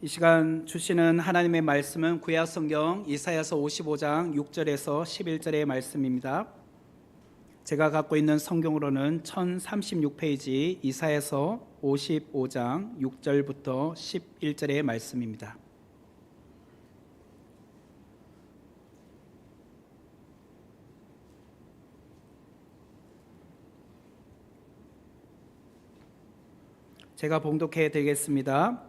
이 시간 주시는 하나님의 말씀은 구약 성경 이사야서 55장 6절에서 11절의 말씀입니다. 제가 갖고 있는 성경으로는 1036페이지 이사야서 55장 6절부터 11절의 말씀입니다. 제가 봉독해 드리겠습니다.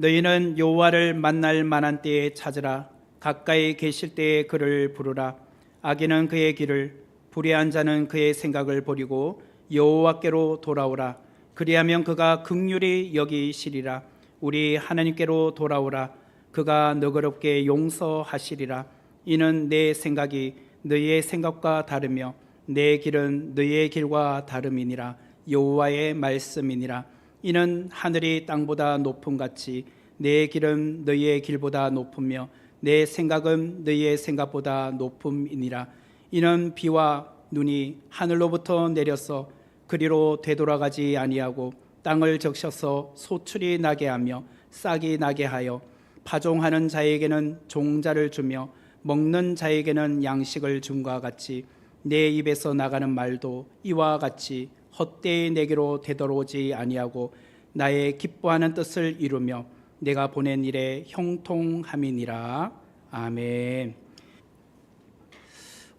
너희는 여호와를 만날 만한 때에 찾으라. 가까이 계실 때에 그를 부르라. 악인은 그의 길을, 불의한 자는 그의 생각을 버리고 여호와께로 돌아오라. 그리하면 그가 긍휼히 여기시리라. 우리 하나님께로 돌아오라. 그가 너그럽게 용서하시리라. 이는 내 생각이 너희의 생각과 다르며 내 길은 너희의 길과 다름이니라. 여호와의 말씀이니라. 이는 하늘이 땅보다 높음같이 내 길은 너희의 길보다 높으며 내 생각은 너희의 생각보다 높음이니라. 이는 비와 눈이 하늘로부터 내려서 그리로 되돌아가지 아니하고 땅을 적셔서 소출이 나게 하며 싹이 나게 하여 파종하는 자에게는 종자를 주며 먹는 자에게는 양식을 줌과 같이 내 입에서 나가는 말도 이와 같이 헛되이 내게로 되돌아오지 아니하고 나의 기뻐하는 뜻을 이루며 내가 보낸 일에 형통함이니라. 아멘.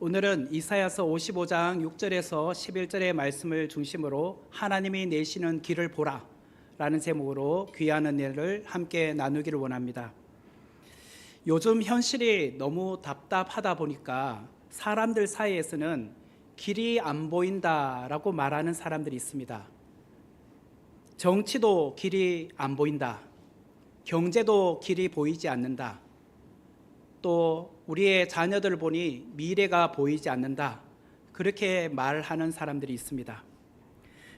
오늘은 이사야서 55장 6절에서 11절의 말씀을 중심으로 하나님이 내시는 길을 보라 라는 제목으로 귀한 은혜를 함께 나누기를 원합니다. 요즘 현실이 너무 답답하다 보니까 사람들 사이에서는 길이 안 보인다라고 말하는 사람들이 있습니다. 정치도 길이 안 보인다. 경제도 길이 보이지 않는다. 또 우리의 자녀들을 보니 미래가 보이지 않는다. 그렇게 말하는 사람들이 있습니다.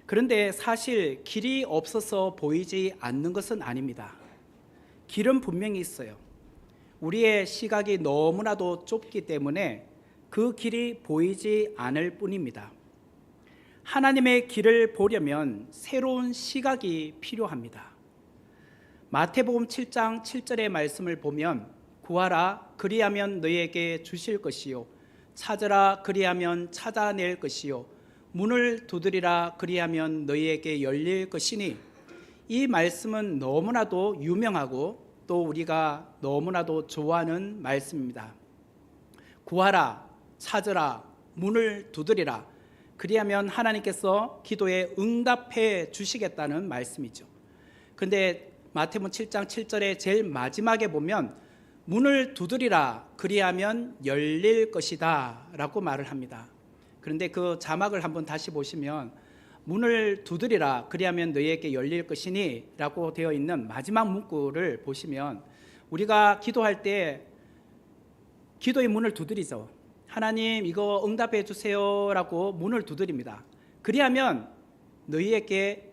그런데 사실 길이 없어서 보이지 않는 것은 아닙니다. 길은 분명히 있어요. 우리의 시각이 너무나도 좁기 때문에 그 길이 보이지 않을 뿐입니다. 하나님의 길을 보려면 새로운 시각이 필요합니다. 마태복음 7장 7절의 말씀을 보면 구하라 그리하면 너희에게 주실 것이요 찾으라 그리하면 찾아낼 것이요 문을 두드리라 그리하면 너희에게 열릴 것이니, 이 말씀은 너무나도 유명하고 또 우리가 너무나도 좋아하는 말씀입니다. 구하라, 찾으라, 문을 두드리라. 그리하면 하나님께서 기도에 응답해 주시겠다는 말씀이죠. 그런데 마태복음 7장 7절의 제일 마지막에 보면 문을 두드리라 그리하면 열릴 것이다 라고 말을 합니다. 그런데 그 자막을 한번 다시 보시면 문을 두드리라 그리하면 너희에게 열릴 것이니 라고 되어 있는 마지막 문구를 보시면 우리가 기도할 때 기도의 문을 두드리죠. 하나님 이거 응답해 주세요 라고 문을 두드립니다. 그리하면 너희에게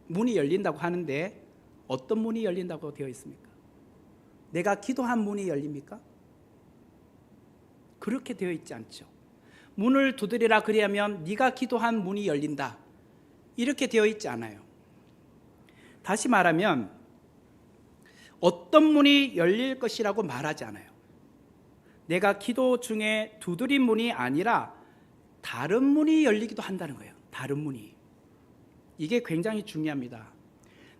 문이 열린다고 하는데 어떤 문이 열린다고 되어 있습니까? 내가 기도한 문이 열립니까? 그렇게 되어 있지 않죠. 문을 두드리라 그리하면 네가 기도한 문이 열린다, 이렇게 되어 있지 않아요. 다시 말하면 어떤 문이 열릴 것이라고 말하지 않아요. 내가 기도 중에 두드린 문이 아니라 다른 문이 열리기도 한다는 거예요. 다른 문이. 이게 굉장히 중요합니다.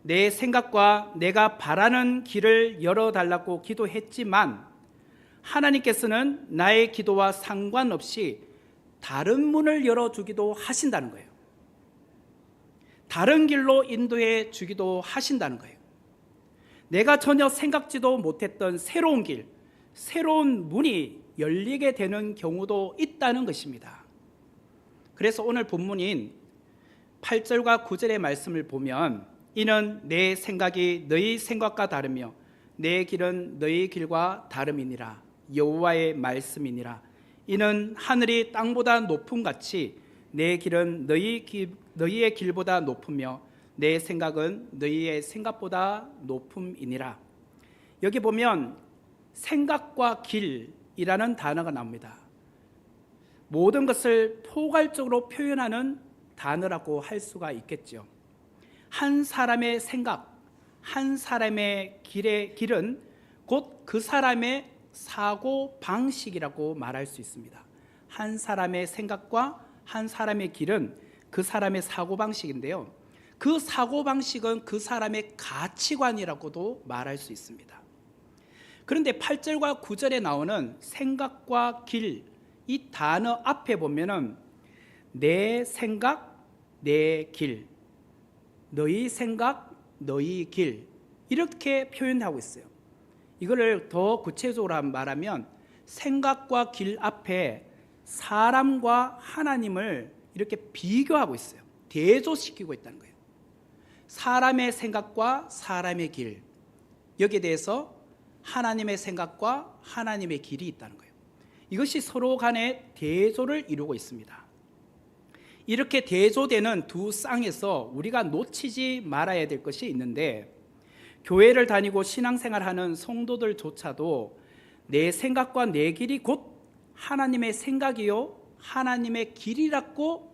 내 생각과 내가 바라는 길을 열어달라고 기도했지만 하나님께서는 나의 기도와 상관없이 다른 문을 열어주기도 하신다는 거예요. 다른 길로 인도해 주기도 하신다는 거예요. 내가 전혀 생각지도 못했던 새로운 길, 새로운 문이 열리게 되는 경우도 있다는 것입니다. 그래서 오늘 본문인 8절과 9절의 말씀을 보면 이는 내 생각이 너희 생각과 다르며 내 길은 너희 길과 다름이니라. 여호와의 말씀이니라. 이는 하늘이 땅보다 높음같이 내 길은 너희의 길보다 높으며 내 생각은 너희의 생각보다 높음이니라. 여기 보면 생각과 길이라는 단어가 나옵니다. 모든 것을 포괄적으로 표현하는 단어라고 할 수가 있겠죠. 한 사람의 생각, 한 사람의 길은 곧 그 사람의 사고 방식이라고 말할 수 있습니다. 한 사람의 생각과 한 사람의 길은 그 사람의 사고 방식인데요, 그 사고 방식은 그 사람의 가치관이라고도 말할 수 있습니다. 그런데 8절과 9절에 나오는 생각과 길, 이 단어 앞에 보면은 내 생각, 내 길, 너희 생각, 너희 길, 이렇게 표현하고 있어요. 이거를 더 구체적으로 말하면 생각과 길 앞에 사람과 하나님을 이렇게 비교하고 있어요. 대조시키고 있다는 거예요. 사람의 생각과 사람의 길, 여기에 대해서 하나님의 생각과 하나님의 길이 있다는 거예요. 이것이 서로 간에 대조를 이루고 있습니다. 이렇게 대조되는 두 쌍에서 우리가 놓치지 말아야 될 것이 있는데, 교회를 다니고 신앙생활하는 성도들조차도 내 생각과 내 길이 곧 하나님의 생각이요 하나님의 길이라고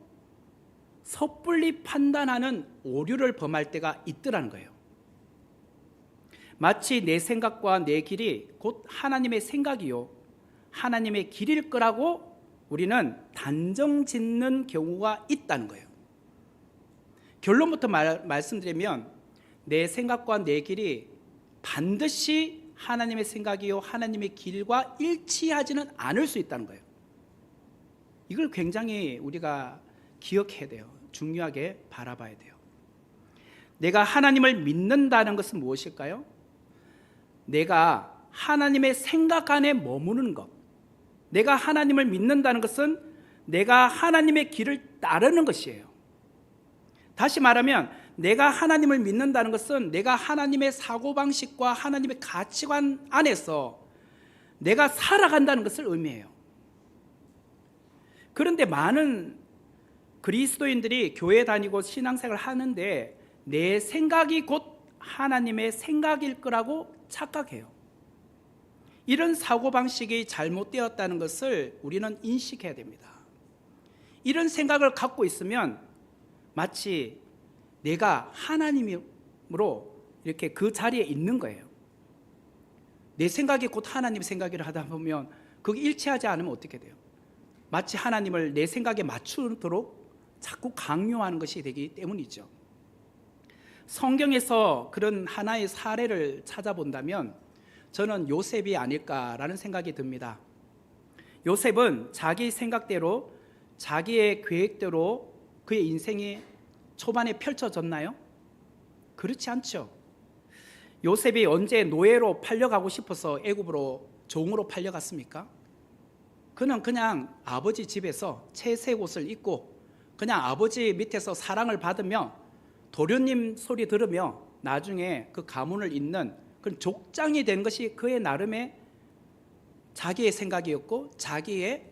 섣불리 판단하는 오류를 범할 때가 있더라는 거예요. 마치 내 생각과 내 길이 곧 하나님의 생각이요 하나님의 길일 거라고 우리는 단정 짓는 경우가 있다는 거예요. 결론부터 말씀드리면 내 생각과 내 길이 반드시 하나님의 생각이요 하나님의 길과 일치하지는 않을 수 있다는 거예요. 이걸 굉장히 우리가 기억해야 돼요. 중요하게 바라봐야 돼요. 내가 하나님을 믿는다는 것은 무엇일까요? 내가 하나님의 생각 안에 머무는 것. 내가 하나님을 믿는다는 것은 내가 하나님의 길을 따르는 것이에요. 다시 말하면 내가 하나님을 믿는다는 것은 내가 하나님의 사고방식과 하나님의 가치관 안에서 내가 살아간다는 것을 의미해요. 그런데 많은 그리스도인들이 교회 다니고 신앙생활을 하는데 내 생각이 곧 하나님의 생각일 거라고 착각해요. 이런 사고방식이 잘못되었다는 것을 우리는 인식해야 됩니다. 이런 생각을 갖고 있으면 마치 내가 하나님으로 이렇게 그 자리에 있는 거예요. 내 생각이 곧 하나님의 생각이라 하다 보면 그게 일치하지 않으면 어떻게 돼요? 마치 하나님을 내 생각에 맞추도록 자꾸 강요하는 것이 되기 때문이죠. 성경에서 그런 하나의 사례를 찾아본다면 저는 요셉이 아닐까라는 생각이 듭니다. 요셉은 자기 생각대로 자기의 계획대로 그의 인생이 초반에 펼쳐졌나요? 그렇지 않죠. 요셉이 언제 노예로 팔려가고 싶어서 애굽으로 종으로 팔려갔습니까? 그는 그냥 아버지 집에서 채색 옷을 입고 그냥 아버지 밑에서 사랑을 받으며 도련님 소리 들으며 나중에 그 가문을 잇는 그런 족장이 된 것이 그의 나름의 자기의 생각이었고 자기의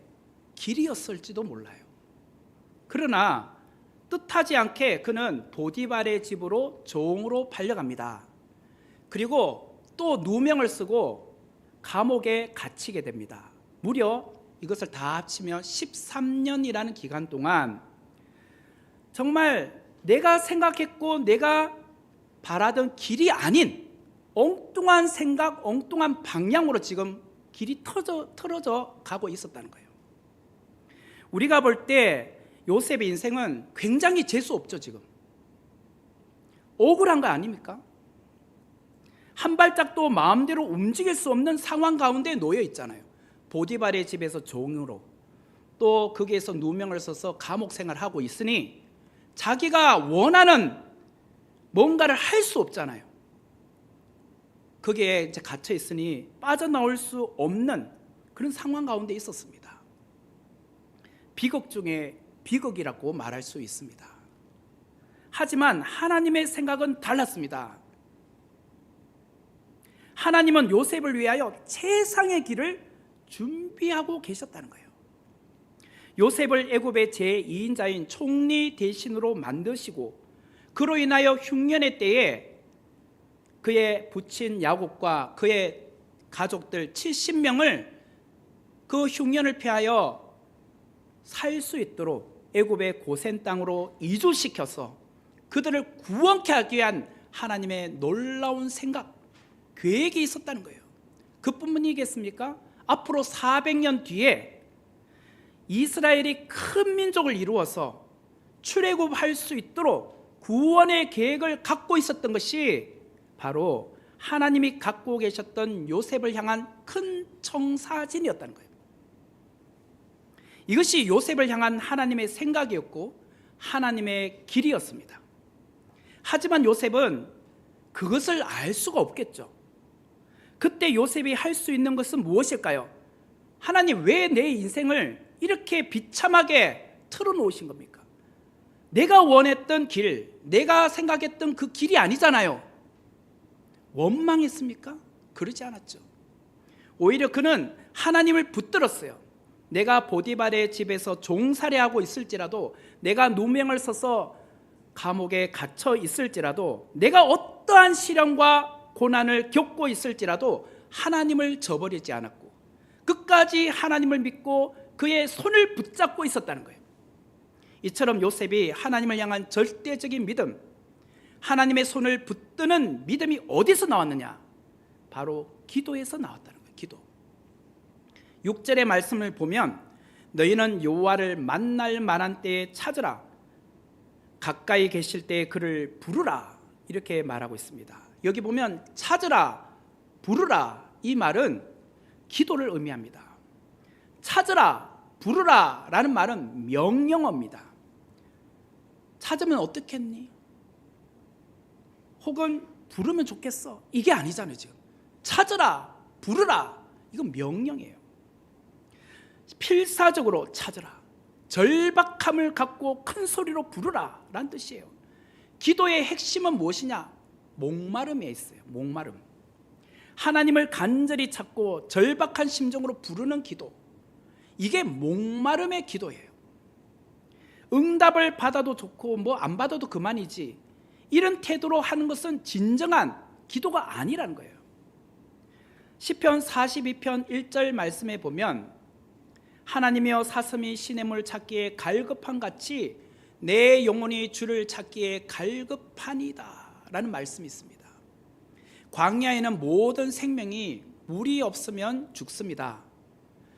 길이었을지도 몰라요. 그러나 뜻하지 않게 그는 보디발의 집으로 종으로 팔려갑니다. 그리고 또 누명을 쓰고 감옥에 갇히게 됩니다. 무려 이것을 다 합치면 13년이라는 기간 동안 정말 내가 생각했고 내가 바라던 길이 아닌 엉뚱한 생각, 엉뚱한 방향으로 지금 길이 틀어져 가고 있었다는 거예요. 우리가 볼 때 요셉의 인생은 굉장히 재수 없죠. 지금 억울한 거 아닙니까? 한 발짝도 마음대로 움직일 수 없는 상황 가운데 놓여 있잖아요. 보디발의 집에서 종으로, 또 거기에서 누명을 써서 감옥 생활하고 있으니 자기가 원하는 뭔가를 할 수 없잖아요. 거기에 이제 갇혀 있으니 빠져나올 수 없는 그런 상황 가운데 있었습니다. 비극 중에 비극이라고 말할 수 있습니다. 하지만 하나님의 생각은 달랐습니다. 하나님은 요셉을 위하여 최상의 길을 준비하고 계셨다는 거예요. 요셉을 애굽의 제2인자인 총리 대신으로 만드시고 그로 인하여 흉년의 때에 그의 부친 야곱과 그의 가족들 70명을 그 흉년을 피하여 살 수 있도록 애굽의 고센 땅으로 이주시켜서 그들을 구원케 하기 위한 하나님의 놀라운 생각, 계획이 있었다는 거예요. 그뿐이겠습니까? 앞으로 400년 뒤에 이스라엘이 큰 민족을 이루어서 출애굽할 수 있도록 구원의 계획을 갖고 있었던 것이 바로 하나님이 갖고 계셨던 요셉을 향한 큰 청사진이었다는 거예요. 이것이 요셉을 향한 하나님의 생각이었고 하나님의 길이었습니다. 하지만 요셉은 그것을 알 수가 없겠죠. 그때 요셉이 할 수 있는 것은 무엇일까요? 하나님, 왜 내 인생을 이렇게 비참하게 틀어놓으신 겁니까? 내가 원했던 길, 내가 생각했던 그 길이 아니잖아요. 원망했습니까? 그러지 않았죠. 오히려 그는 하나님을 붙들었어요. 내가 보디발의 집에서 종살이하고 있을지라도, 내가 누명을 써서 감옥에 갇혀 있을지라도, 내가 어떠한 시련과 고난을 겪고 있을지라도 하나님을 저버리지 않았고 끝까지 하나님을 믿고 그의 손을 붙잡고 있었다는 거예요. 이처럼 요셉이 하나님을 향한 절대적인 믿음, 하나님의 손을 붙드는 믿음이 어디서 나왔느냐? 바로 기도에서 나왔다는 거예요. 기도. 6절의 말씀을 보면 너희는 여호와를 만날 만한 때에 찾으라, 가까이 계실 때에 그를 부르라, 이렇게 말하고 있습니다. 여기 보면 찾으라, 부르라, 이 말은 기도를 의미합니다. 찾으라, 부르라 라는 말은 명령어입니다. 찾으면 어떻겠니? 혹은 부르면 좋겠어, 이게 아니잖아요. 지금 찾으라, 부르라, 이건 명령이에요. 필사적으로 찾으라, 절박함을 갖고 큰 소리로 부르라 라는 뜻이에요. 기도의 핵심은 무엇이냐? 목마름에 있어요. 목마름. 하나님을 간절히 찾고 절박한 심정으로 부르는 기도, 이게 목마름의 기도예요. 응답을 받아도 좋고 뭐 안 받아도 그만이지, 이런 태도로 하는 것은 진정한 기도가 아니라는 거예요. 시편 42편 1절 말씀에 보면 하나님이여 사슴이 시냇물 찾기에 갈급한 같이 내 영혼이 주를 찾기에 갈급하니이다 라는 말씀이 있습니다. 광야에는 모든 생명이 물이 없으면 죽습니다.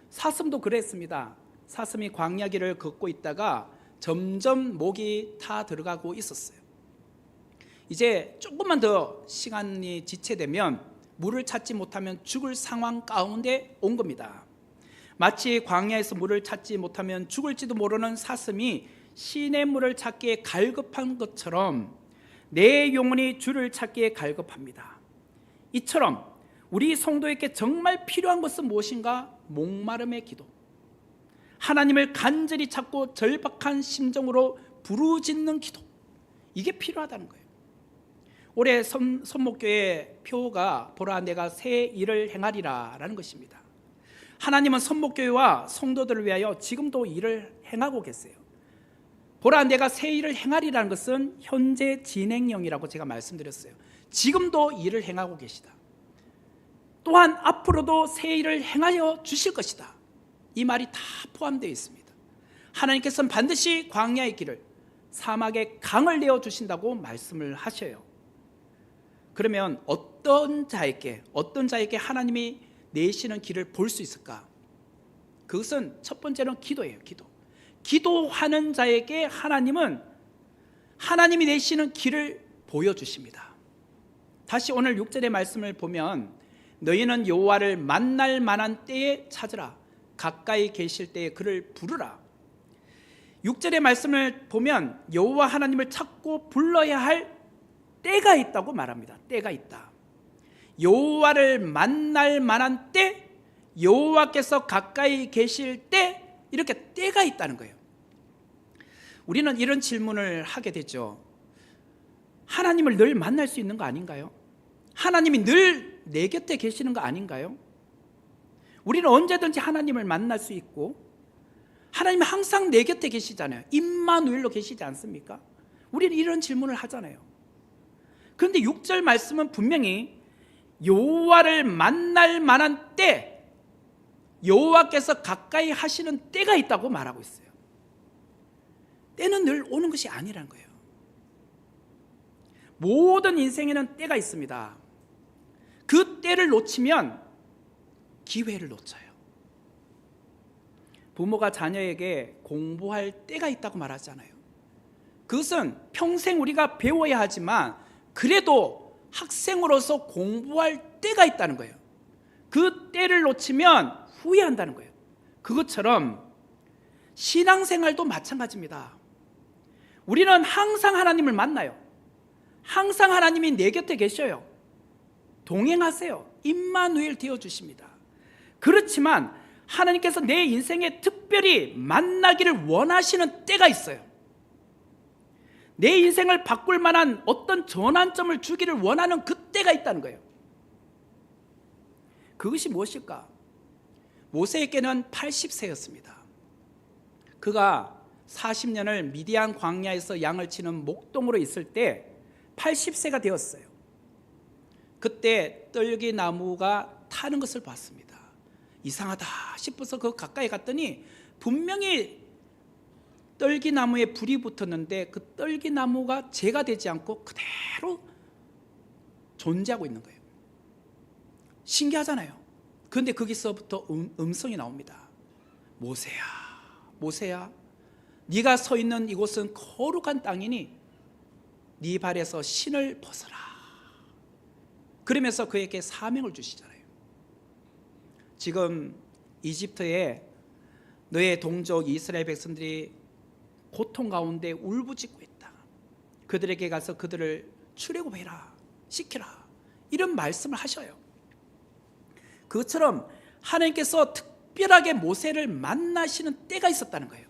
사슴도 그랬습니다. 사슴이 광야길을 걷고 있다가 점점 목이 타 들어가고 있었어요. 이제 조금만 더 시간이 지체되면 물을 찾지 못하면 죽을 상황 가운데 온 겁니다. 마치 광야에서 물을 찾지 못하면 죽을지도 모르는 사슴이 시냇물을 찾기에 갈급한 것처럼 내 영혼이 주를 찾기에 갈급합니다. 이처럼 우리 성도에게 정말 필요한 것은 무엇인가? 목마름의 기도, 하나님을 간절히 찾고 절박한 심정으로 부르짖는 기도, 이게 필요하다는 거예요. 올해 선목교회 표어가 보라 내가 새 일을 행하리라 라는 것입니다. 하나님은 선목교회와 성도들을 위하여 지금도 일을 행하고 계세요. 보라 내가 새 일을 행하리라는 것은 현재 진행형이라고 제가 말씀드렸어요. 지금도 일을 행하고 계시다. 또한 앞으로도 새 일을 행하여 주실 것이다. 이 말이 다 포함되어 있습니다. 하나님께서는 반드시 광야의 길을, 사막의 강을 내어주신다고 말씀을 하셔요. 그러면 어떤 자에게 하나님이 내시는 길을 볼 수 있을까? 그것은 첫 번째는 기도예요. 기도하는 자에게 하나님은 하나님이 내시는 길을 보여주십니다. 다시 오늘 6절의 말씀을 보면 너희는 여호와를 만날 만한 때에 찾으라, 가까이 계실 때에 그를 부르라. 6절의 말씀을 보면 여호와 하나님을 찾고 불러야 할 때가 있다고 말합니다. 때가 있다. 여호와를 만날 만한 때, 여호와께서 가까이 계실 때, 이렇게 때가 있다는 거예요. 우리는 이런 질문을 하게 되죠. 하나님을 늘 만날 수 있는 거 아닌가요? 하나님이 늘 내 곁에 계시는 거 아닌가요? 우리는 언제든지 하나님을 만날 수 있고 하나님은 항상 내 곁에 계시잖아요. 임마누엘로 계시지 않습니까? 우리는 이런 질문을 하잖아요. 그런데 6절 말씀은 분명히 여호와를 만날 만한 때, 여호와께서 가까이 하시는 때가 있다고 말하고 있어요. 때는 늘 오는 것이 아니라는 거예요. 모든 인생에는 때가 있습니다. 그 때를 놓치면 기회를 놓쳐요. 부모가 자녀에게 공부할 때가 있다고 말하잖아요. 그것은 평생 우리가 배워야 하지만 그래도 학생으로서 공부할 때가 있다는 거예요. 그 때를 놓치면 후회한다는 거예요. 그것처럼 신앙생활도 마찬가지입니다. 우리는 항상 하나님을 만나요. 항상 하나님이 내 곁에 계셔요. 동행하세요. 임마누엘 되어주십니다. 그렇지만 하나님께서 내 인생에 특별히 만나기를 원하시는 때가 있어요. 내 인생을 바꿀 만한 어떤 전환점을 주기를 원하는 그 때가 있다는 거예요. 그것이 무엇일까? 모세에게는 80세였습니다. 그가 40년을 미디안 광야에서 양을 치는 목동으로 있을 때 80세가 되었어요. 그때 떨기나무가 타는 것을 봤습니다. 이상하다 싶어서 그 가까이 갔더니 분명히 떨기나무에 불이 붙었는데 그 떨기나무가 재가 되지 않고 그대로 존재하고 있는 거예요. 신기하잖아요. 그런데 거기서부터 음성이 나옵니다. 모세야, 모세야, 네가 서 있는 이곳은 거룩한 땅이니 네 발에서 신을 벗어라. 그러면서 그에게 사명을 주시잖아요. 지금 이집트에 너의 동족 이스라엘 백성들이 고통 가운데 울부짖고 있다. 그들에게 가서 그들을 출애굽해라, 시켜라, 이런 말씀을 하셔요. 그것처럼 하나님께서 특별하게 모세를 만나시는 때가 있었다는 거예요.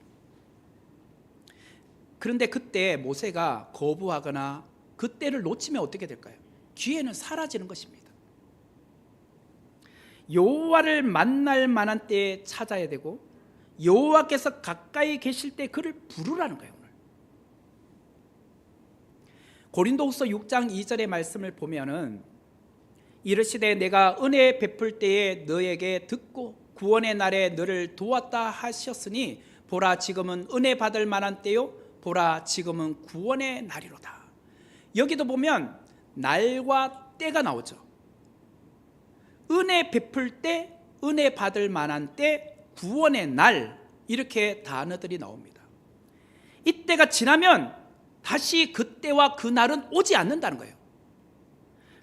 그런데 그때 모세가 거부하거나 그 때를 놓치면 어떻게 될까요? 기회는 사라지는 것입니다. 여호와를 만날 만한 때에 찾아야 되고 여호와께서 가까이 계실 때 그를 부르라는 거예요. 오늘 고린도후서 6장 2절의 말씀을 보면은 이르시되 내가 은혜 베풀 때에 너에게 듣고 구원의 날에 너를 도왔다 하셨으니 보라 지금은 은혜 받을 만한 때요 보라 지금은 구원의 날이로다. 여기도 보면 날과 때가 나오죠. 은혜 베풀 때, 은혜 받을 만한 때, 구원의 날, 이렇게 단어들이 나옵니다. 이때가 지나면 다시 그때와 그 날은 오지 않는다는 거예요.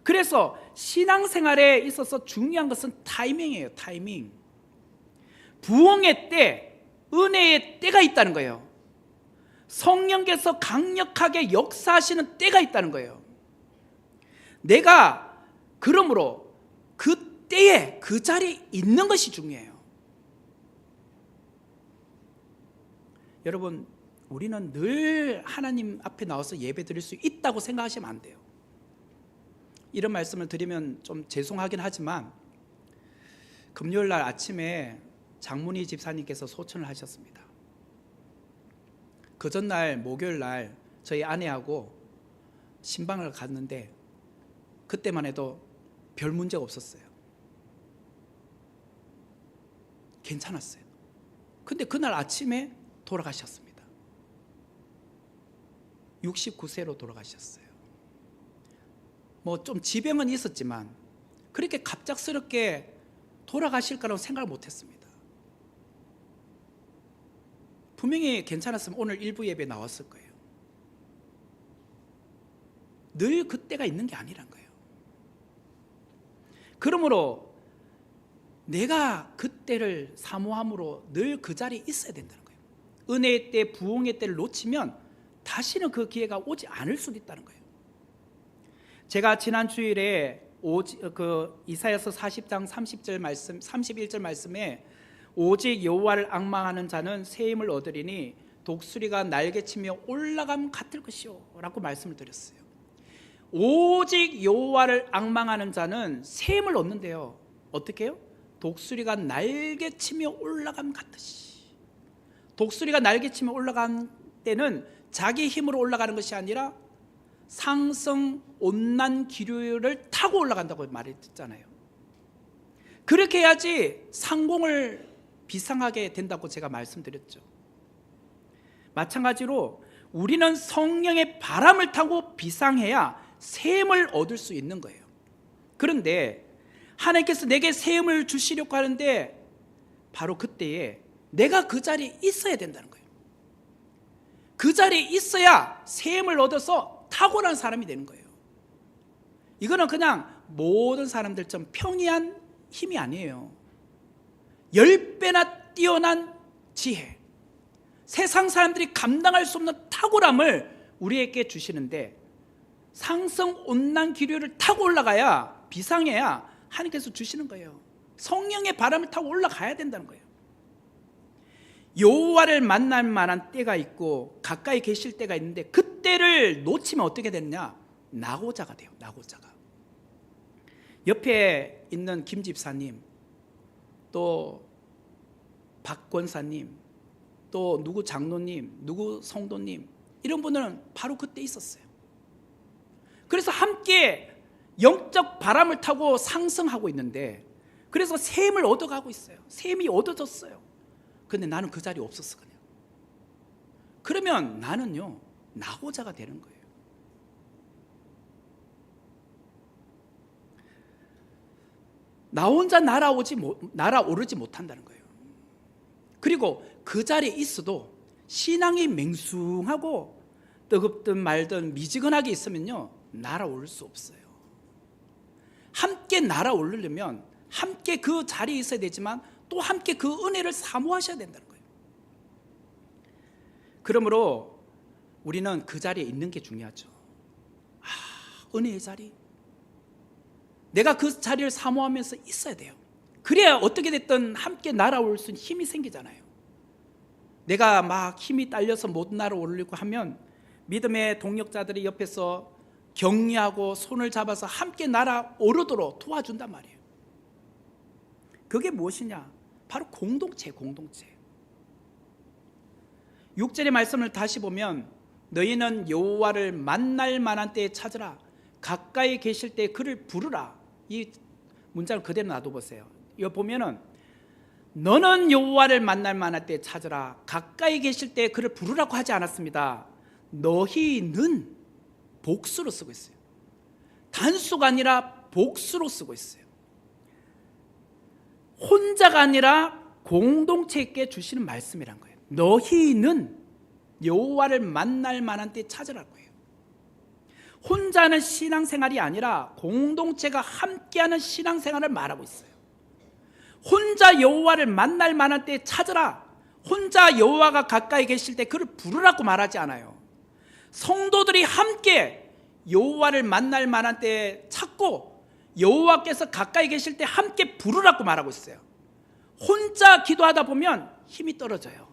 그래서 신앙생활에 있어서 중요한 것은 타이밍이에요. 타이밍. 부흥의 때, 은혜의 때가 있다는 거예요. 성령께서 강력하게 역사하시는 때가 있다는 거예요. 내가 그러므로 그 때에 그 자리에 있는 것이 중요해요. 여러분, 우리는 늘 하나님 앞에 나와서 예배 드릴 수 있다고 생각하시면 안 돼요. 이런 말씀을 드리면 좀 죄송하긴 하지만 금요일 날 아침에 장문희 집사님께서 소천을 하셨습니다. 그 전날 목요일 날 저희 아내하고 신방을 갔는데 그때만 해도 별 문제가 없었어요. 괜찮았어요. 근데 그날 아침에 돌아가셨습니다. 69세로 돌아가셨어요. 뭐 좀 지병은 있었지만 그렇게 갑작스럽게 돌아가실 거라고 생각을 못했습니다. 분명히 괜찮았으면 오늘 일부 예배에 나왔을 거예요. 늘 그때가 있는 게 아니란 거예요. 그러므로 내가 그때를 사모함으로 늘 그 자리에 있어야 된다는 거예요. 은혜의 때, 부흥의 때를 놓치면 다시는 그 기회가 오지 않을 수도 있다는 거예요. 제가 지난 주일에 이사야서 40장 30절 말씀, 31절 말씀에 오직 여호와를 앙망하는 자는 새 힘을 얻으리니 독수리가 날개치며 올라감 같을 것이요 라고 말씀을 드렸어요. 오직 여호와를 앙망하는 자는 새 힘을 얻는데요. 어떻게 해요? 독수리가 날개치며 올라감 같듯이. 독수리가 날개치며 올라간 때는 자기 힘으로 올라가는 것이 아니라 상승 온난 기류를 타고 올라간다고 말했잖아요. 그렇게 해야지 상공을 비상하게 된다고 제가 말씀드렸죠. 마찬가지로 우리는 성령의 바람을 타고 비상해야 샘을 얻을 수 있는 거예요. 그런데 하나님께서 내게 샘을 주시려고 하는데 바로 그때에 내가 그 자리에 있어야 된다는 거예요. 그 자리에 있어야 샘을 얻어서 탁월한 사람이 되는 거예요. 이거는 그냥 모든 사람들처럼 평이한 힘이 아니에요. 10배나 뛰어난 지혜, 세상 사람들이 감당할 수 없는 탁월함을 우리에게 주시는데, 상성 온난 기류를 타고 올라가야, 비상해야 하나님께서 주시는 거예요. 성령의 바람을 타고 올라가야 된다는 거예요. 여호와를 만날 만한 때가 있고 가까이 계실 때가 있는데, 그때를 놓치면 어떻게 되느냐? 낙오자가 돼요. 낙오자가. 옆에 있는 김 집사님, 또 박 권사님, 또 누구 장로님, 누구 성도님, 이런 분들은 바로 그때 있었어요. 그래서 함께 영적 바람을 타고 상승하고 있는데, 그래서 샘을 얻어가고 있어요. 샘이 얻어졌어요. 근데 나는 그 자리에 없었어. 그냥. 그러면 나는요, 낙오자가 되는 거예요. 나 혼자 날아오르지 못한다는 거예요. 그리고 그 자리에 있어도 신앙이 맹숭하고 뜨겁든 말든 미지근하게 있으면요, 날아오를 수 없어요. 함께 날아오르려면 함께 그 자리에 있어야 되지만 또 함께 그 은혜를 사모하셔야 된다는 거예요. 그러므로 우리는 그 자리에 있는 게 중요하죠. 은혜의 자리, 내가 그 자리를 사모하면서 있어야 돼요. 그래야 어떻게 됐든 함께 날아올 수 있는 힘이 생기잖아요. 내가 막 힘이 딸려서 못 날아오르려고 하면 믿음의 동력자들이 옆에서 격려하고 손을 잡아서 함께 날아오르도록 도와준단 말이에요. 그게 무엇이냐? 바로 공동체. 6절의 말씀을 다시 보면, 너희는 여호와를 만날 만한 때에 찾으라, 가까이 계실 때 그를 부르라. 이 문장을 그대로 놔둬보세요. 이거 보면은 너는 여호와를 만날 만한 때에 찾으라, 가까이 계실 때 그를 부르라고 하지 않았습니다. 너희는 복수로 쓰고 있어요. 단수가 아니라 복수로 쓰고 있어요. 혼자가 아니라 공동체에게 주시는 말씀이란 거예요. 너희는 여호와를 만날 만한 때 찾으라고 해요. 혼자는 신앙생활이 아니라 공동체가 함께하는 신앙생활을 말하고 있어요. 혼자 여호와를 만날 만한 때 찾으라, 혼자 여호와가 가까이 계실 때 그를 부르라고 말하지 않아요. 성도들이 함께 여호와를 만날 만한 때 찾고 여호와께서 가까이 계실 때 함께 부르라고 말하고 있어요. 혼자 기도하다 보면 힘이 떨어져요.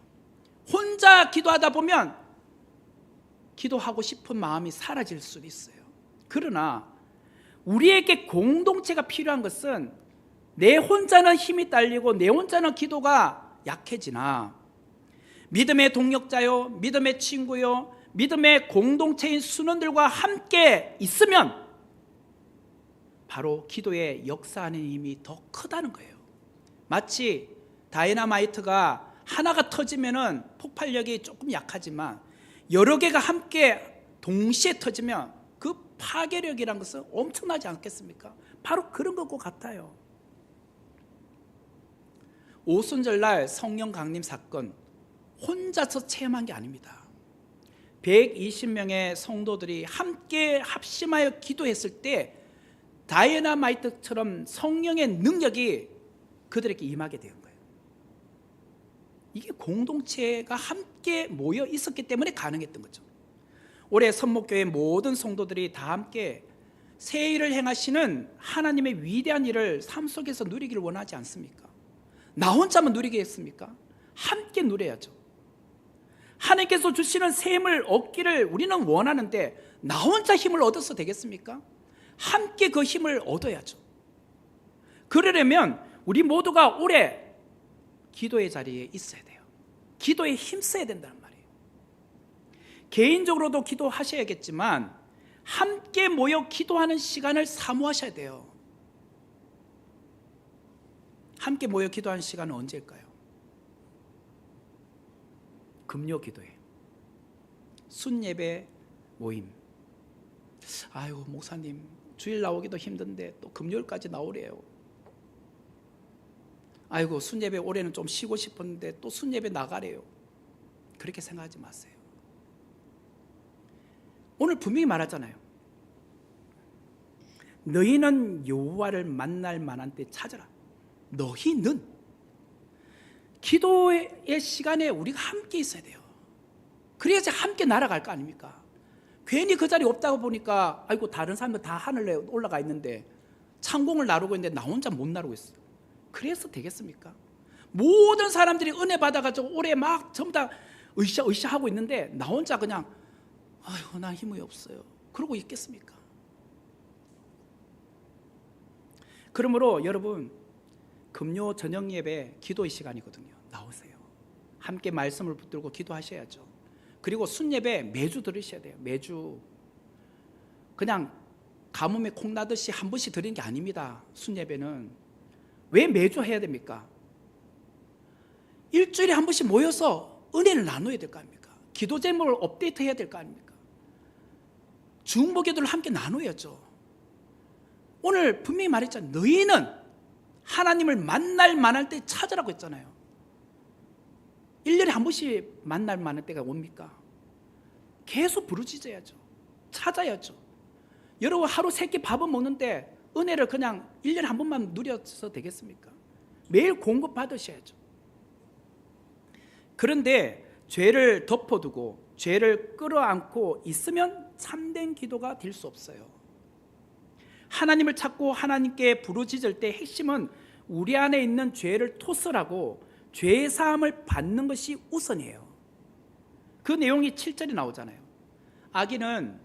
혼자 기도하다 보면 기도하고 싶은 마음이 사라질 수도 있어요. 그러나 우리에게 공동체가 필요한 것은, 내 혼자는 힘이 딸리고 내 혼자는 기도가 약해지나 믿음의 동력자요, 믿음의 친구요, 믿음의 공동체인 순원들과 함께 있으면 바로 기도에 역사하는 힘이 더 크다는 거예요. 마치 다이너마이트가 하나가 터지면은 폭발력이 조금 약하지만 여러 개가 함께 동시에 터지면 그 파괴력이란 것은 엄청나지 않겠습니까? 바로 그런 것과 같아요. 오순절날 성령 강림 사건 혼자서 체험한 게 아닙니다. 120명의 성도들이 함께 합심하여 기도했을 때 다이너마이트처럼 성령의 능력이 그들에게 임하게 된 거예요. 이게 공동체가 함께 모여 있었기 때문에 가능했던 거죠. 올해 선목교회 모든 성도들이 다 함께 새 일을 행하시는 하나님의 위대한 일을 삶 속에서 누리기를 원하지 않습니까? 나 혼자만 누리겠습니까? 함께 누려야죠. 하나님께서 주시는 샘을 얻기를 우리는 원하는데 나 혼자 힘을 얻어서 되겠습니까? 함께 그 힘을 얻어야죠. 그러려면 우리 모두가 올해 기도의 자리에 있어야 돼요. 기도에 힘써야 된다는 말이에요. 개인적으로도 기도하셔야겠지만 함께 모여 기도하는 시간을 사모하셔야 돼요. 함께 모여 기도하는 시간은 언제일까요? 금요 기도회, 순예배 모임, 아이고 목사님 주일 나오기도 힘든데 또 금요일까지 나오래요. 아이고 순예배 올해는 좀 쉬고 싶었는데 또 순예배 나가래요. 그렇게 생각하지 마세요. 오늘 분명히 말하잖아요. 너희는 여호와를 만날 만한 때 찾아라. 너희는 기도의 시간에 우리가 함께 있어야 돼요. 그래야지 함께 날아갈 거 아닙니까? 괜히 그 자리 없다고 보니까 아이고 다른 사람들 다 하늘에 올라가 있는데 창공을 나르고 있는데 나 혼자 못 나르고 있어요. 그래서 되겠습니까? 모든 사람들이 은혜 받아가지고 올해 막 전부 다 으쌰으쌰 하고 있는데 나 혼자 그냥 아이고 나 힘이 없어요. 그러고 있겠습니까? 그러므로 여러분 금요 저녁 예배 기도의 시간이거든요. 나오세요. 함께 말씀을 붙들고 기도하셔야죠. 그리고 순예배 매주 들으셔야 돼요. 매주. 그냥 가뭄에 콩 나듯이 한 번씩 드리는 게 아닙니다. 순예배는. 왜 매주 해야 됩니까? 일주일에 한 번씩 모여서 은혜를 나눠야 될 거 아닙니까? 기도 제목을 업데이트 해야 될 거 아닙니까? 중보 기도를 함께 나눠야죠. 오늘 분명히 말했잖아요. 너희는 하나님을 만날 만할 때 찾으라고 했잖아요. 1년에 한 번씩 만날 만할 때가 옵니까? 계속 부르짖어야죠. 찾아야죠. 여러분 하루 3끼 밥은 먹는데 은혜를 그냥 1년에 한 번만 누려서 되겠습니까? 매일 공급 받으셔야죠. 그런데 죄를 덮어두고 죄를 끌어안고 있으면 참된 기도가 될 수 없어요. 하나님을 찾고 하나님께 부르짖을 때 핵심은 우리 안에 있는 죄를 토설하고 죄 사함을 받는 것이 우선이에요. 그 내용이 7절에 나오잖아요. 악인은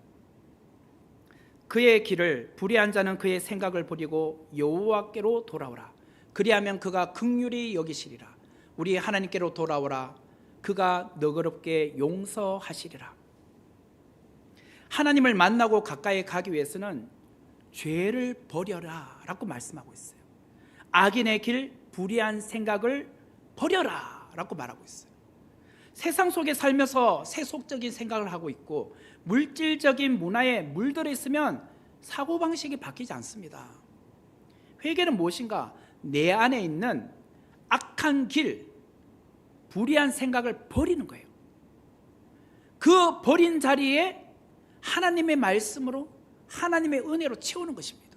그의 길을, 불의한 자는 그의 생각을 버리고 여호와께로 돌아오라. 그리하면 그가 긍휼히 여기시리라. 우리 하나님께로 돌아오라. 그가 너그럽게 용서하시리라. 하나님을 만나고 가까이 가기 위해서는 죄를 버려라 라고 말씀하고 있어요. 악인의 길, 불의한 생각을 버려라 라고 말하고 있어요. 세상 속에 살면서 세속적인 생각을 하고 있고 물질적인 문화에 물들어 있으면 사고방식이 바뀌지 않습니다. 회개는 무엇인가? 내 안에 있는 악한 길, 불의한 생각을 버리는 거예요. 그 버린 자리에 하나님의 말씀으로 하나님의 은혜로 채우는 것입니다.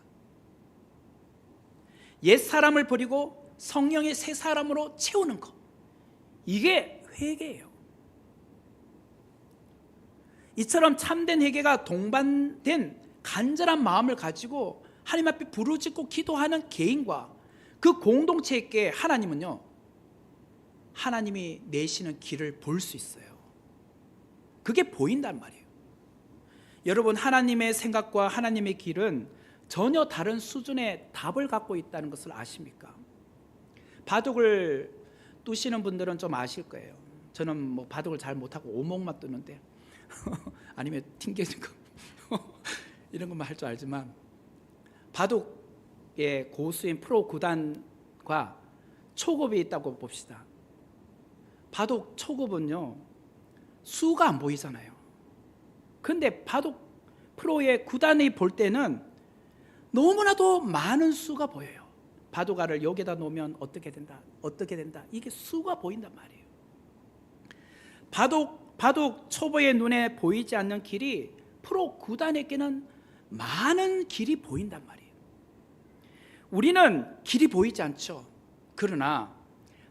옛 사람을 버리고 성령의 새 사람으로 채우는 것, 이게 회개예요. 이처럼 참된 회개가 동반된 간절한 마음을 가지고 하나님 앞에 부르짖고 기도하는 개인과 그 공동체에게 하나님은요, 하나님이 내시는 길을 볼 수 있어요. 그게 보인단 말이에요. 여러분 하나님의 생각과 하나님의 길은 전혀 다른 수준의 답을 갖고 있다는 것을 아십니까? 바둑을 두시는 분들은 좀 아실 거예요. 저는 뭐 바둑을 잘 못하고 오목만 두는데 아니면 튕겨진 거 이런 것만 할 줄 알지만 바둑의 고수인 프로 구단과 초급이 있다고 봅시다. 바둑 초급은요 수가 안 보이잖아요. 그런데 바둑 프로의 구단이 볼 때는 너무나도 많은 수가 보여요. 바둑알을 여기다 놓으면 어떻게 된다, 어떻게 된다, 이게 수가 보인단 말이에요. 바둑 초보의 눈에 보이지 않는 길이 프로 구단에게는 많은 길이 보인단 말이에요. 우리는 길이 보이지 않죠. 그러나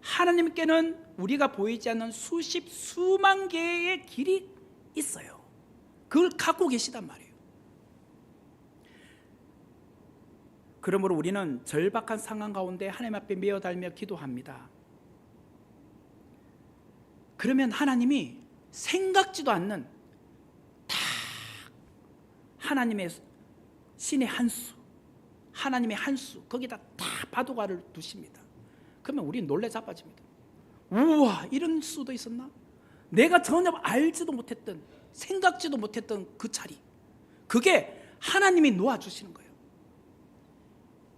하나님께는 우리가 보이지 않는 수만 개의 길이 있어요. 그걸 갖고 계시단 말이에요. 그러므로 우리는 절박한 상황 가운데 하나님 앞에 메어달며 기도합니다. 그러면 하나님이 생각지도 않는 딱 하나님의 신의 한 수, 하나님의 한 수, 거기다 다 바둑알을 두십니다. 그러면 우리는 놀래 자빠집니다. 우와, 이런 수도 있었나? 내가 전혀 알지도 못했던, 생각지도 못했던 그 자리, 그게 하나님이 놓아주시는 거예요.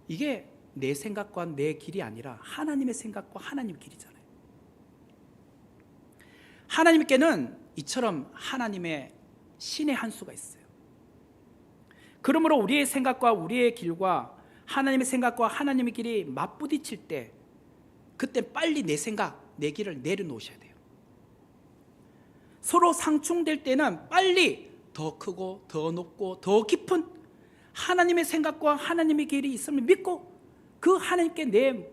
이게 내 생각과 내 길이 아니라 하나님의 생각과 하나님의 길이잖아요. 하나님께는 이처럼 하나님의 신의 한 수가 있어요. 그러므로 우리의 생각과 우리의 길과 하나님의 생각과 하나님의 길이 맞부딪힐 때, 그때 빨리 내 생각, 내 길을 내려놓으셔야 돼요. 서로 상충될 때는 빨리 더 크고 더 높고 더 깊은 하나님의 생각과 하나님의 길이 있음을 믿고 그 하나님께 내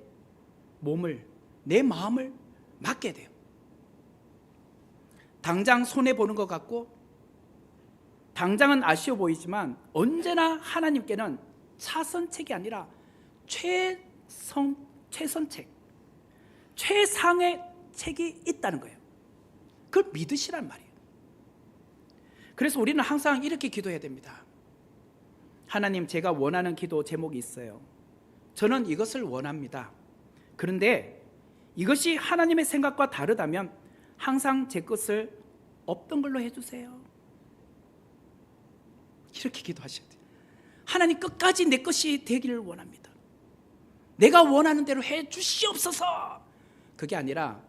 몸을, 내 마음을 맡게 돼요. 당장 손해보는 것 같고 당장은 아쉬워 보이지만 언제나 하나님께는 차선책이 아니라 최선책, 최상의 책이 있다는 거예요. 그걸 믿으시란 말이에요. 그래서 우리는 항상 이렇게 기도해야 됩니다. 하나님, 제가 원하는 기도 제목이 있어요. 저는 이것을 원합니다. 그런데 이것이 하나님의 생각과 다르다면 항상 제 것을 없던 걸로 해주세요. 이렇게 기도하셔야 돼요. 하나님, 끝까지 내 것이 되기를 원합니다. 내가 원하는 대로 해주시옵소서. 그게 아니라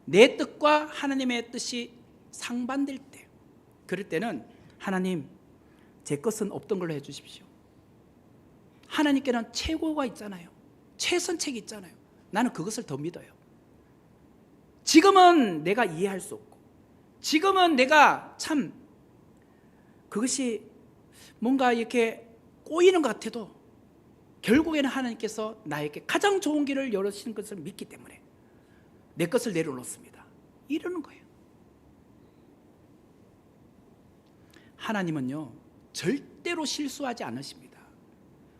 내 뜻과 하나님의 뜻이 상반될 때, 그럴 때는 하나님, 제 것은 없던 걸로 해주십시오. 하나님께는 최고가 있잖아요. 최선책이 있잖아요. 나는 그것을 더 믿어요. 지금은 내가 이해할 수 없고, 지금은 내가 참 그것이 뭔가 이렇게 꼬이는 것 같아도 결국에는 하나님께서 나에게 가장 좋은 길을 열어주시는 것을 믿기 때문에 내 것을 내려놓습니다. 이러는 거예요. 하나님은요, 절대로 실수하지 않으십니다.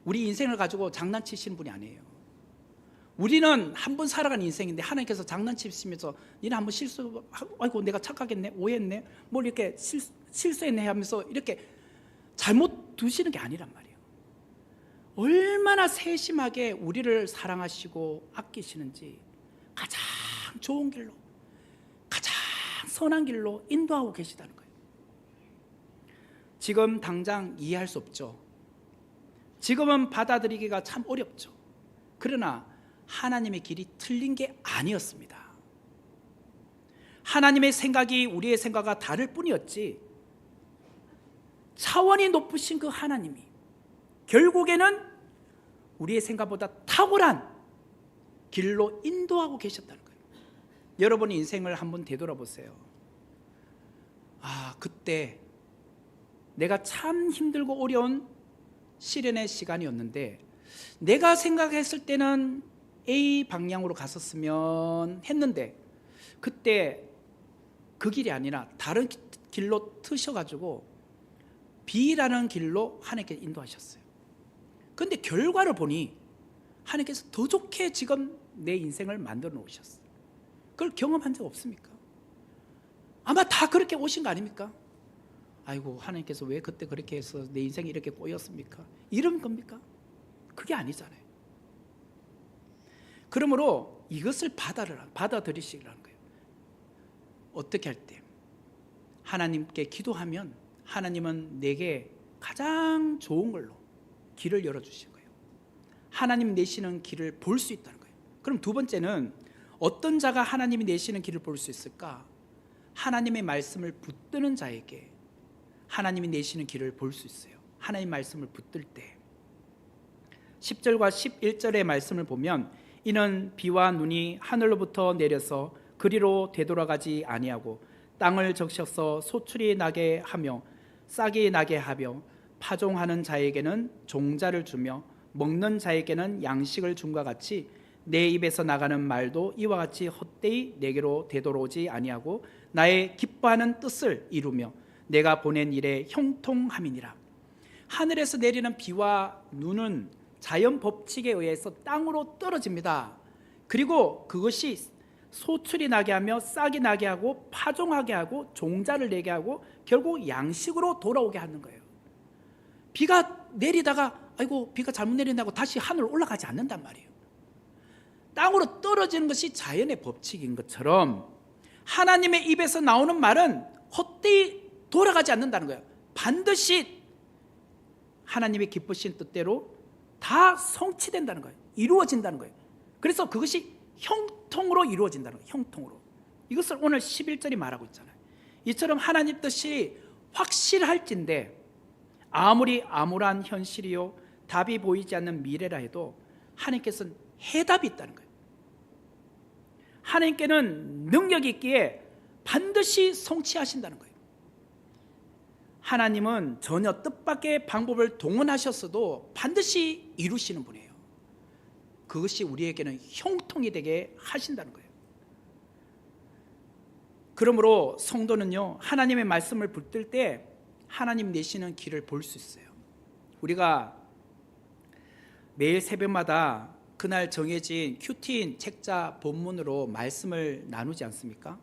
우리 인생을 가지고 장난치시는 분이 아니에요. 우리는 한 번 살아가는 인생인데 하나님께서 장난치시면서 니는 한번 아이고 내가 착각했네, 오해했네, 뭘 이렇게 실수했네 하면서 이렇게 잘못 두시는 게 아니란 말이에요. 얼마나 세심하게 우리를 사랑하시고 아끼시는지 가장 좋은 길로, 가장 선한 길로 인도하고 계시다는 거예요. 지금 당장 이해할 수 없죠. 지금은 받아들이기가 참 어렵죠. 그러나 하나님의 길이 틀린 게 아니었습니다. 하나님의 생각이 우리의 생각과 다를 뿐이었지, 차원이 높으신 그 하나님이 결국에는 우리의 생각보다 탁월한 길로 인도하고 계셨다는 거예요. 여러분의 인생을 한번 되돌아보세요. 그때 내가 참 힘들고 어려운 시련의 시간이었는데 내가 생각했을 때는 A 방향으로 갔었으면 했는데 그때 그 길이 아니라 다른 길로 트셔가지고 B라는 길로 하나님께 인도하셨어요. 그런데 결과를 보니 하나님께서 더 좋게 지금 내 인생을 만들어 놓으셨어요. 그걸 경험한 적 없습니까? 아마 다 그렇게 오신 거 아닙니까? 아이고, 하나님께서 왜 그때 그렇게 해서 내 인생이 이렇게 꼬였습니까? 이런 겁니까? 그게 아니잖아요. 그러므로 이것을 받아들이시라는 거예요. 어떻게 할 때? 하나님께 기도하면 하나님은 내게 가장 좋은 걸로 길을 열어주신 거예요. 하나님 내시는 길을 볼 수 있다는 거예요. 그럼 두 번째는 어떤 자가 하나님이 내시는 길을 볼 수 있을까? 하나님의 말씀을 붙드는 자에게 하나님이 내시는 길을 볼 수 있어요. 하나님 말씀을 붙들 때 10절과 11절의 말씀을 보면 이는 비와 눈이 하늘로부터 내려서 그리로 되돌아가지 아니하고 땅을 적셔서 소출이 나게 하며 싹이 나게 하며 파종하는 자에게는 종자를 주며 먹는 자에게는 양식을 줌과 같이 내 입에서 나가는 말도 이와 같이 헛되이 내게로 되돌아오지 아니하고 나의 기뻐하는 뜻을 이루며 내가 보낸 일에 형통함이니라. 하늘에서 내리는 비와 눈은 자연 법칙에 의해서 땅으로 떨어집니다. 그리고 그것이 소출이 나게 하며 싹이 나게 하고 파종하게 하고 종자를 내게 하고 결국 양식으로 돌아오게 하는 거예요. 비가 내리다가 아이고 비가 잘못 내린다고 다시 하늘로 올라가지 않는단 말이에요. 땅으로 떨어지는 것이 자연의 법칙인 것처럼 하나님의 입에서 나오는 말은 헛되이 돌아가지 않는다는 거예요. 반드시 하나님의 기쁘신 뜻대로 다 성취된다는 거예요. 이루어진다는 거예요. 그래서 그것이 형통으로 이루어진다는 거예요. 형통으로. 이것을 오늘 11절이 말하고 있잖아요. 이처럼 하나님 뜻이 확실할진데 아무리 암울한 현실이요 답이 보이지 않는 미래라 해도 하나님께서는 해답이 있다는 거예요. 하나님께는 능력이 있기에 반드시 성취하신다는 거예요. 하나님은 전혀 뜻밖의 방법을 동원하셨어도 반드시 이루시는 분이에요. 그것이 우리에게는 형통이 되게 하신다는 거예요. 그러므로 성도는요, 하나님의 말씀을 붙들 때 하나님 내시는 길을 볼 수 있어요. 우리가 매일 새벽마다 그날 정해진 큐티인 책자 본문으로 말씀을 나누지 않습니까?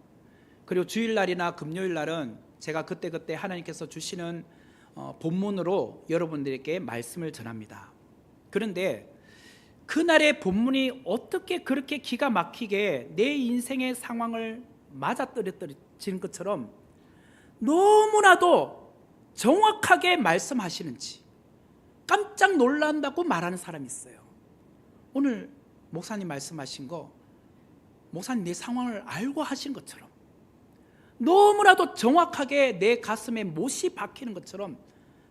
그리고 주일날이나 금요일날은 제가 그때그때 하나님께서 주시는 본문으로 여러분들에게 말씀을 전합니다. 그런데 그날의 본문이 어떻게 그렇게 기가 막히게 내 인생의 상황을 맞아떨어지는 것처럼 너무나도 정확하게 말씀하시는지 깜짝 놀란다고 말하는 사람이 있어요. 오늘 목사님 말씀하신 거 목사님 내 상황을 알고 하신 것처럼 너무나도 정확하게 내 가슴에 못이 박히는 것처럼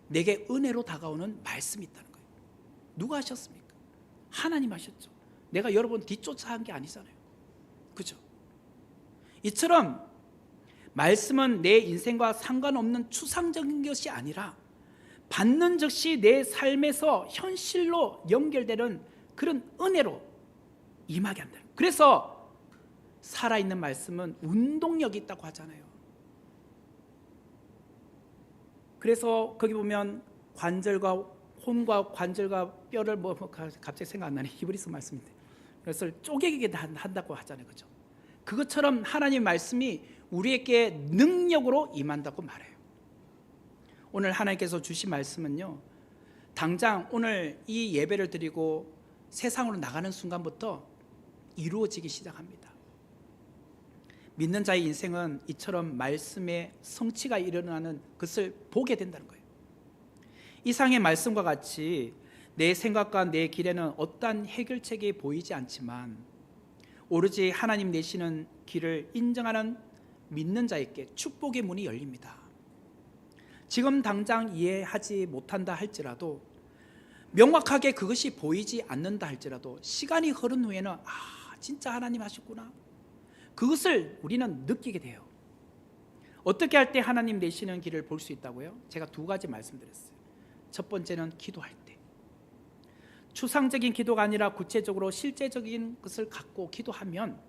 내게 은혜로 다가오는 말씀이 있다는 거예요. 누가 하셨습니까? 하나님 하셨죠. 내가 여러분 뒤쫓아 한 게 아니잖아요. 그죠? 이처럼 말씀은 내 인생과 상관없는 추상적인 것이 아니라 받는 즉시 내 삶에서 현실로 연결되는 그런 은혜로 임하게 한다. 그래서 살아있는 말씀은 운동력이 있다고 하잖아요. 그래서 거기 보면 관절과 혼과 관절과 뼈를 갑자기 생각 안 나네. 히브리서 말씀인데 그래서 쪼개게 한다고 하잖아요. 그죠? 그것처럼 하나님의 말씀이 우리에게 능력으로 임한다고 말해요. 오늘 하나님께서 주신 말씀은요, 당장 오늘 이 예배를 드리고 세상으로 나가는 순간부터 이루어지기 시작합니다. 믿는 자의 인생은 이처럼 말씀의 성취가 일어나는 것을 보게 된다는 거예요. 이상의 말씀과 같이 내 생각과 내 길에는 어떠한 해결책이 보이지 않지만 오로지 하나님 내시는 길을 인정하는 믿는 자에게 축복의 문이 열립니다. 지금 당장 이해하지 못한다 할지라도, 명확하게 그것이 보이지 않는다 할지라도 시간이 흐른 후에는 진짜 하나님 하셨구나, 그것을 우리는 느끼게 돼요. 어떻게 할 때 하나님 내시는 길을 볼 수 있다고요? 제가 두 가지 말씀드렸어요. 첫 번째는 기도할 때, 추상적인 기도가 아니라 구체적으로 실제적인 것을 갖고 기도하면,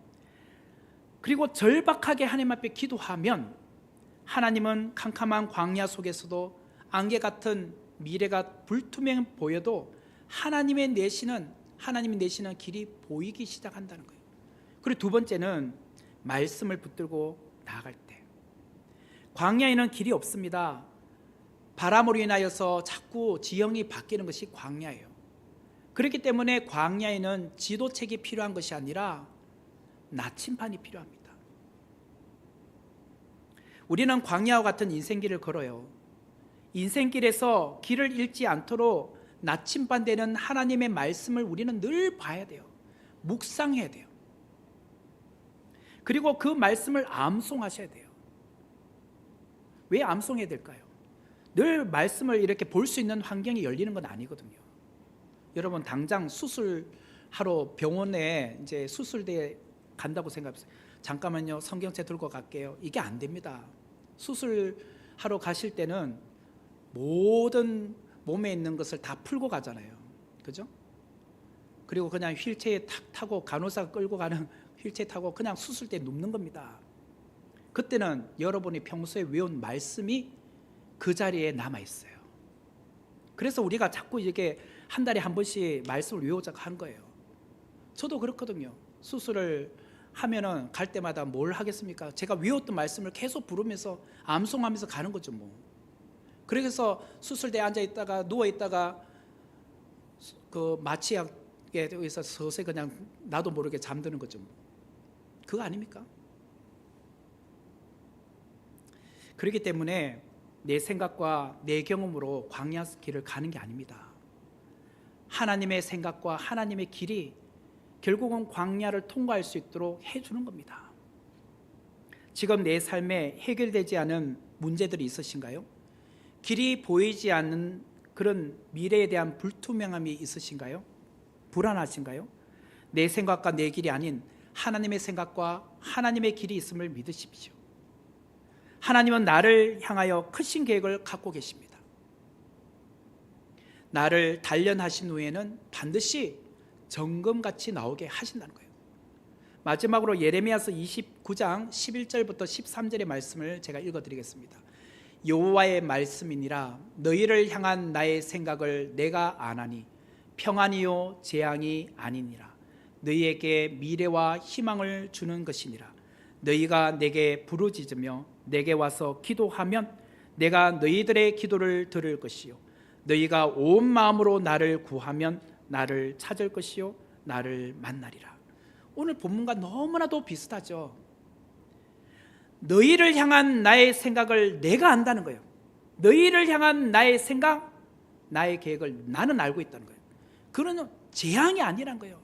그리고 절박하게 하나님 앞에 기도하면 하나님은 캄캄한 광야 속에서도 안개 같은 미래가 불투명 보여도 하나님이 내시는 길이 보이기 시작한다는 거예요. 그리고 두 번째는 말씀을 붙들고 나아갈 때, 광야에는 길이 없습니다. 바람으로 인하여서 자꾸 지형이 바뀌는 것이 광야예요. 그렇기 때문에 광야에는 지도책이 필요한 것이 아니라 나침반이 필요합니다. 우리는 광야와 같은 인생길을 걸어요. 인생길에서 길을 잃지 않도록 나침반 되는 하나님의 말씀을 우리는 늘 봐야 돼요. 묵상해야 돼요. 그리고 그 말씀을 암송하셔야 돼요. 왜 암송해야 될까요? 늘 말씀을 이렇게 볼 수 있는 환경이 열리는 건 아니거든요. 여러분 당장 수술하러 병원에 이제 수술대에 간다고 생각해보세요. 잠깐만요, 성경책 들고 갈게요. 이게 안 됩니다. 수술하러 가실 때는 모든 몸에 있는 것을 다 풀고 가잖아요. 그죠? 그리고 그냥 휠체어에 탁 타고, 간호사가 끌고 가는 휠체어 타고 그냥 수술대에 눕는 겁니다. 그때는 여러분이 평소에 외운 말씀이 그 자리에 남아 있어요. 그래서 우리가 자꾸 이렇게 한 달에 한 번씩 말씀을 외우자고 한 거예요. 저도 그렇거든요. 수술을 하면은 갈 때마다 뭘 하겠습니까? 제가 외웠던 말씀을 계속 부르면서 암송하면서 가는 거죠 뭐. 그래서 수술대에 앉아 있다가 누워 있다가 그 마취약에 의해서 서서히 그냥 나도 모르게 잠드는 거죠 뭐. 그거 아닙니까? 그렇기 때문에 내 생각과 내 경험으로 광야 길을 가는 게 아닙니다. 하나님의 생각과 하나님의 길이 결국은 광야를 통과할 수 있도록 해주는 겁니다. 지금 내 삶에 해결되지 않은 문제들이 있으신가요? 길이 보이지 않는 그런 미래에 대한 불투명함이 있으신가요? 불안하신가요? 내 생각과 내 길이 아닌 하나님의 생각과 하나님의 길이 있음을 믿으십시오. 하나님은 나를 향하여 크신 계획을 갖고 계십니다. 나를 단련하신 후에는 반드시 정금같이 나오게 하신다는 거예요. 마지막으로 예레미야서 29장 11절부터 13절의 말씀을 제가 읽어드리겠습니다. 여호와의 말씀이니라 너희를 향한 나의 생각을 내가 아나니 평안이요 재앙이 아니니라. 너희에게 미래와 희망을 주는 것이니라. 너희가 내게 부르짖으며 내게 와서 기도하면 내가 너희들의 기도를 들을 것이요 너희가 온 마음으로 나를 구하면 나를 찾을 것이요 나를 만나리라. 오늘 본문과 너무나도 비슷하죠. 너희를 향한 나의 생각을 내가 안다는 거예요. 너희를 향한 나의 생각, 나의 계획을 나는 알고 있다는 거예요. 그러는 재앙이 아니란 거예요.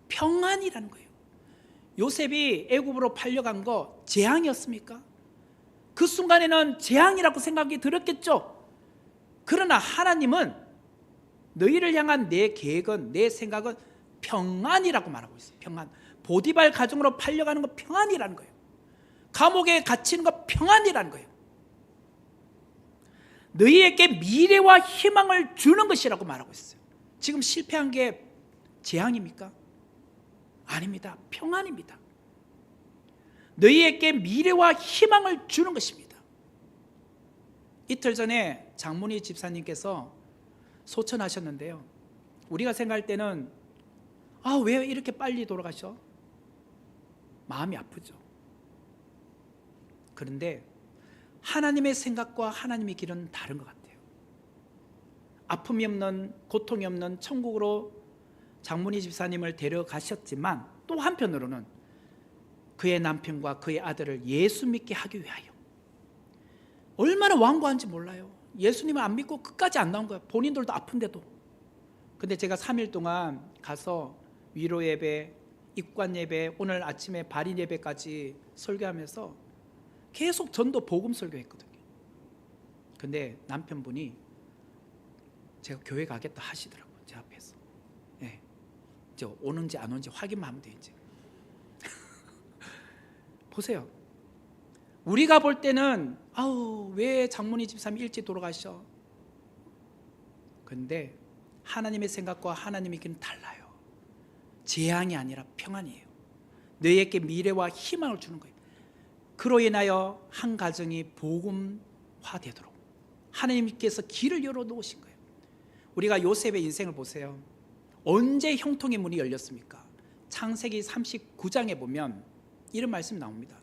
평안이라는 거예요. 요셉이 애굽으로 팔려간 거 재앙이었습니까? 그 순간에는 재앙이라고 생각이 들었겠죠. 그러나 하나님은 너희를 향한 내 계획은, 내 생각은 평안이라고 말하고 있어요. 평안. 보디발 가정으로 팔려가는 거 평안이라는 거예요. 감옥에 갇히는 거 평안이라는 거예요. 너희에게 미래와 희망을 주는 것이라고 말하고 있어요. 지금 실패한 게 재앙입니까? 아닙니다. 평안입니다. 너희에게 미래와 희망을 주는 것입니다. 이틀 전에 장문희 집사님께서 소천하셨는데요, 우리가 생각할 때는 왜 이렇게 빨리 돌아가셔? 마음이 아프죠. 그런데 하나님의 생각과 하나님의 길은 다른 것 같아요. 아픔이 없는, 고통이 없는 천국으로 장문희 집사님을 데려가셨지만 또 한편으로는 그의 남편과 그의 아들을 예수 믿게 하기 위하여 얼마나 완고한지 몰라요. 예수님을 안 믿고 끝까지 안 나온 거예요. 본인들도 아픈데도. 근데 제가 3일 동안 가서 위로 예배, 입관 예배, 오늘 아침에 발인 예배까지 설교하면서 계속 전도 복음 설교했거든요. 근데 남편분이 제가 교회 가겠다 하시더라고요. 제 앞에서. 이제 오는지 안 오는지 확인만 하면 돼 이제. 보세요. 우리가 볼 때는 왜 장문희 집사님 일찍 돌아가셔? 그런데 하나님의 생각과 하나님의 길은 달라요. 재앙이 아니라 평안이에요. 너희에게 미래와 희망을 주는 거예요. 그로 인하여 한 가정이 복음화되도록 하나님께서 길을 열어놓으신 거예요. 우리가 요셉의 인생을 보세요. 언제 형통의 문이 열렸습니까? 창세기 39장에 보면 이런 말씀이 나옵니다.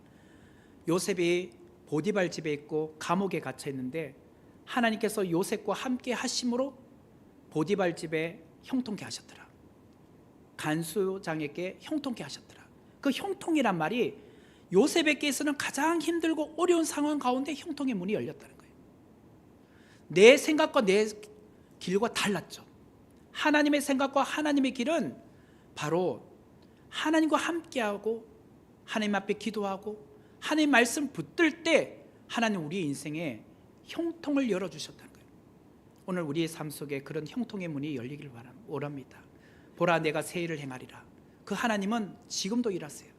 요셉이 보디발 집에 있고 감옥에 갇혀 있는데 하나님께서 요셉과 함께 하심으로 보디발 집에 형통케 하셨더라. 간수장에게 형통케 하셨더라. 그 형통이란 말이 요셉에게서는 가장 힘들고 어려운 상황 가운데 형통의 문이 열렸다는 거예요. 내 생각과 내 길과 달랐죠. 하나님의 생각과 하나님의 길은 바로 하나님과 함께하고 하나님 앞에 기도하고 하나님 말씀 붙들 때 하나님 우리 인생에 형통을 열어주셨다는 거예요. 오늘 우리의 삶 속에 그런 형통의 문이 열리길 원합니다. 보라 내가 새 일을 행하리라. 그 하나님은 지금도 일하세요.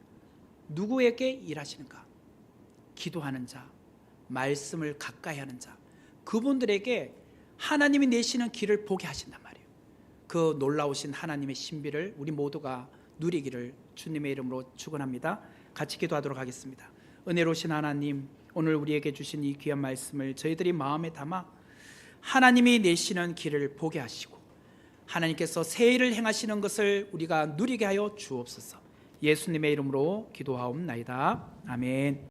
누구에게 일하시는가? 기도하는 자, 말씀을 가까이 하는 자, 그분들에게 하나님이 내시는 길을 보게 하신단 말이에요. 그 놀라우신 하나님의 신비를 우리 모두가 누리기를 주님의 이름으로 축원합니다. 같이 기도하도록 하겠습니다. 은혜로우신 하나님, 오늘 우리에게 주신 이 귀한 말씀을 저희들이 마음에 담아 하나님이 내시는 길을 보게 하시고 하나님께서 새 일을 행하시는 것을 우리가 누리게 하여 주옵소서. 예수님의 이름으로 기도하옵나이다. 아멘.